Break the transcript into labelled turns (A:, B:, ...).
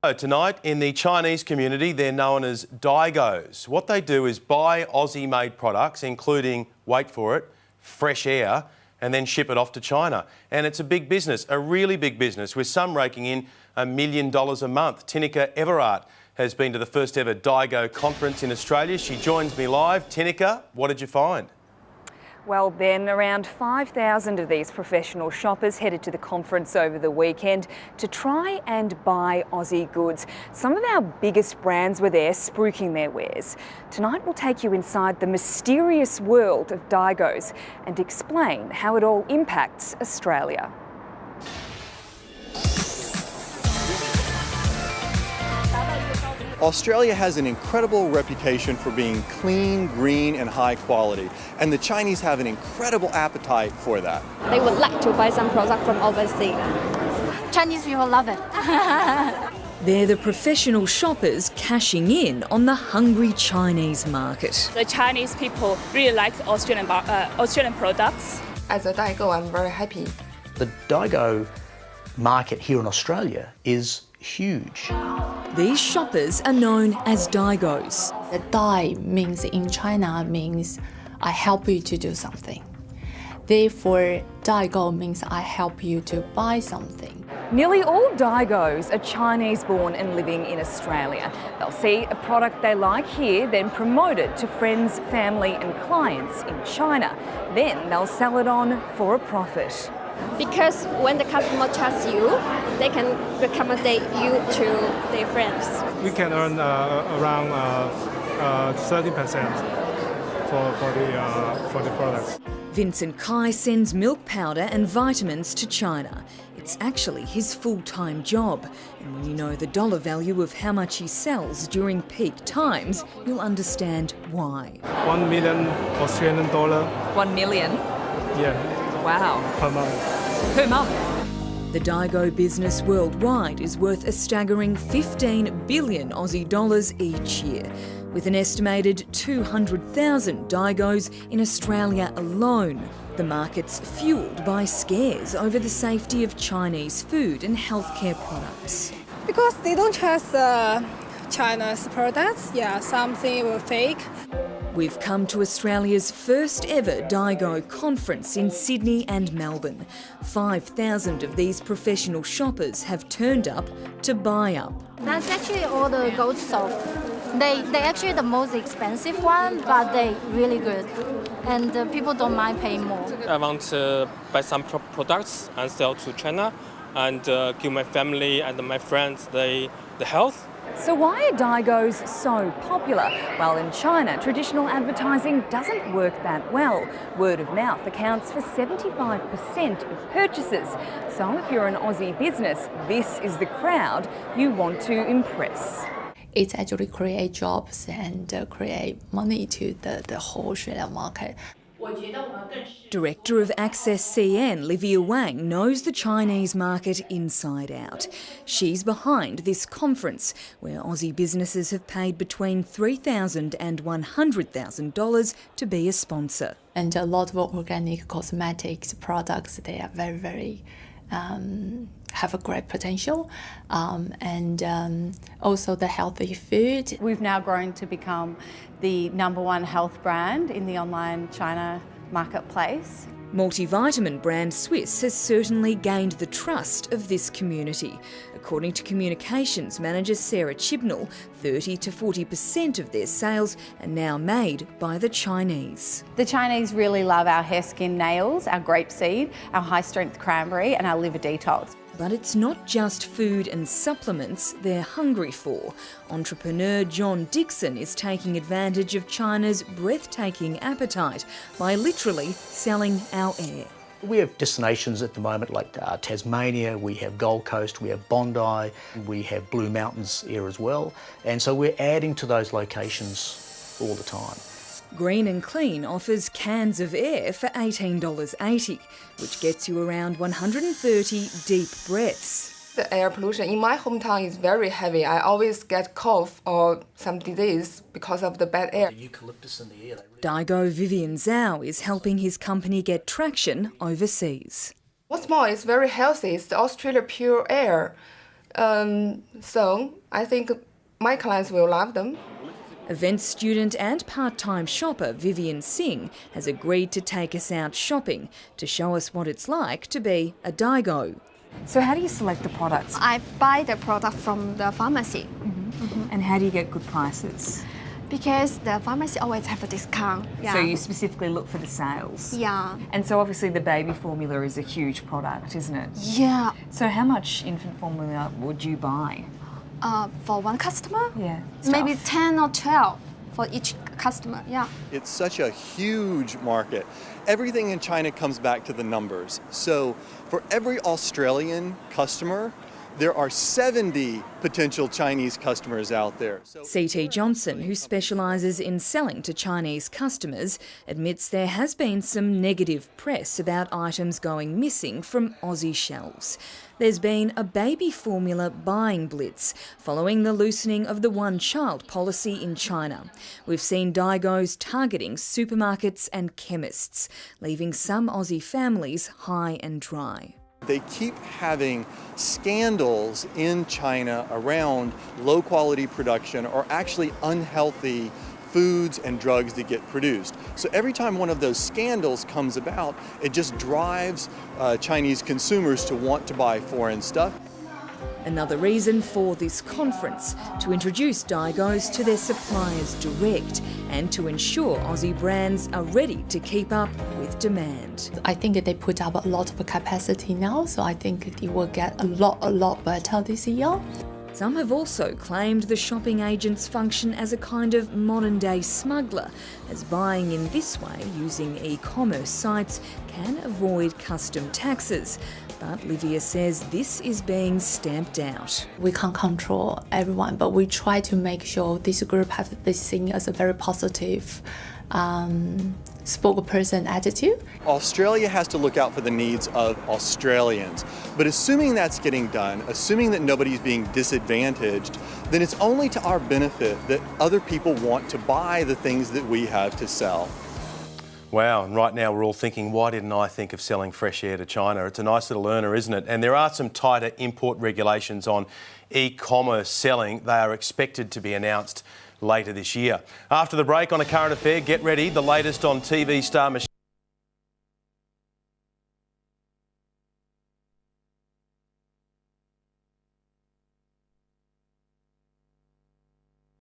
A: Tonight, in the Chinese community, they're known as Daigous. What they do is buy Aussie-made products, including, wait for it, fresh air, and then ship it off to China. And it's a big business, a really big business, with some raking in $1 million a month. Tinica Everard has been to the first ever Daigo conference in Australia. She joins me live. Tinica, what did you find?
B: Well, Ben, around 5,000 of these professional shoppers headed to the conference over the weekend to try and buy Aussie goods. Some of our biggest brands were there spruiking their wares. Tonight we'll take you inside the mysterious world of Daigous and explain how it all impacts Australia.
C: Australia has an incredible reputation for being clean, green and high quality, and the Chinese have an incredible appetite for that.
D: They would like to buy some product from overseas.
E: Chinese people love it.
B: They're the professional shoppers cashing in on the hungry Chinese market.
F: The Chinese people really like Australian products.
G: As a Daigo, I'm very happy.
H: The Daigo market here in Australia is huge.
B: These shoppers are known as Daigous.
E: The Dai means in China means I help you to do something. Therefore, Daigo means I help you to buy something.
B: Nearly all Daigous are Chinese born and living in Australia. They'll see a product they like here, then promote it to friends, family and clients in China. Then they'll sell it on for a profit.
D: Because when the customer trusts you, they can recommend you to their friends.
I: We can earn around 30% for the products.
B: Vincent Kai sends milk powder and vitamins to China. It's actually his full-time job. And when you know the dollar value of how much he sells during peak times, you'll understand why.
I: $1 million Australian dollar.
B: 1 million?
I: Yeah.
B: Wow.
I: Per month.
B: Per month. The Daigo business worldwide is worth a staggering 15 billion Aussie dollars each year, with an estimated 200,000 Daigos in Australia alone. The market's fuelled by scares over the safety of Chinese food and healthcare products.
J: Because they don't trust China's products, something were fake.
B: We've come to Australia's first ever Daigo conference in Sydney and Melbourne. 5,000 of these professional shoppers have turned up to buy up.
E: That's actually all the goat soap. They actually the most expensive one, but they really good. And people don't mind paying more.
K: I want to buy some products and sell to China and give my family and my friends the health.
B: So why are Daigous so popular? Well, in China, traditional advertising doesn't work that well. Word of mouth accounts for 75% of purchases. So if you're an Aussie business, this is the crowd you want to impress.
E: It actually create jobs and create money to the whole Australian market.
B: Director of Access CN, Livia Wang, knows the Chinese market inside out. She's behind this conference, where Aussie businesses have paid between $3,000 and $100,000 to be a sponsor.
E: And a lot of organic cosmetics products, they are very, very have a great potential, and also the healthy food.
L: We've now grown to become the #1 health brand in the online China marketplace.
B: Multivitamin brand Swisse has certainly gained the trust of this community. According to communications manager Sarah Chibnall, 30 to 40% of their sales are now made by the Chinese.
L: The Chinese really love our hair, skin, nails, our grapeseed, our high-strength cranberry and our liver detox.
B: But it's not just food and supplements they're hungry for. Entrepreneur John Dixon is taking advantage of China's breathtaking appetite by literally selling our air.
H: We have destinations at the moment like Tasmania, we have Gold Coast, we have Bondi, we have Blue Mountains here as well. And so we're adding to those locations all the time.
B: Green and Clean offers cans of air for $18.80, which gets you around 130 deep breaths.
G: The air pollution in my hometown is very heavy. I always get cough or some disease because of the bad air.
H: Eucalyptus in the air.
B: Daigo Vivian Zhao is helping his company get traction overseas.
G: What's more, it's very healthy. It's the Australia pure air. So I think my clients will love them.
B: Events student and part-time shopper Vivian Singh has agreed to take us out shopping to show us what it's like to be a Daigo. So how do you select the products?
D: I buy the product from the pharmacy.
B: And how do you get good prices?
D: Because the pharmacy always have a discount. Yeah.
B: So you specifically look for the sales?
D: Yeah.
B: And so obviously the baby formula is a huge product, isn't it?
D: Yeah.
B: So how much infant formula would you buy?
D: For one customer?
B: Yeah.
D: Maybe 10 or 12 for each customer, yeah.
C: It's such a huge market. Everything in China comes back to the numbers. So for every Australian customer, there are 70 potential Chinese customers out there.
B: CT Johnson, who specialises in selling to Chinese customers, admits there has been some negative press about items going missing from Aussie shelves. There's been a baby formula buying blitz following the loosening of the one-child policy in China. We've seen Daigos targeting supermarkets and chemists, leaving some Aussie families high and dry.
C: They keep having scandals in China around low-quality production or actually unhealthy foods and drugs that get produced. So every time one of those scandals comes about, it just drives Chinese consumers to want to buy foreign stuff.
B: Another reason for this conference, to introduce Daigos to their suppliers direct and to ensure Aussie brands are ready to keep up with demand.
E: I think they put up a lot of capacity now, so I think it will get a lot better this year.
B: Some have also claimed the shopping agents function as a kind of modern-day smuggler, as buying in this way using e-commerce sites can avoid custom taxes. But Livia says this is being stamped out.
E: We can't control everyone, but we try to make sure this group has this thing as a very positive spokesperson attitude.
C: Australia has to look out for the needs of Australians. But assuming that's getting done, assuming that nobody's being disadvantaged, then it's only to our benefit that other people want to buy the things that we have to sell.
A: Wow, and right now we're all thinking, why didn't I think of selling fresh air to China? It's a nice little earner, isn't it? And there are some tighter import regulations on e-commerce selling. They are expected to be announced later this year. After the break on A Current Affair, get ready, the latest on TV star Michelle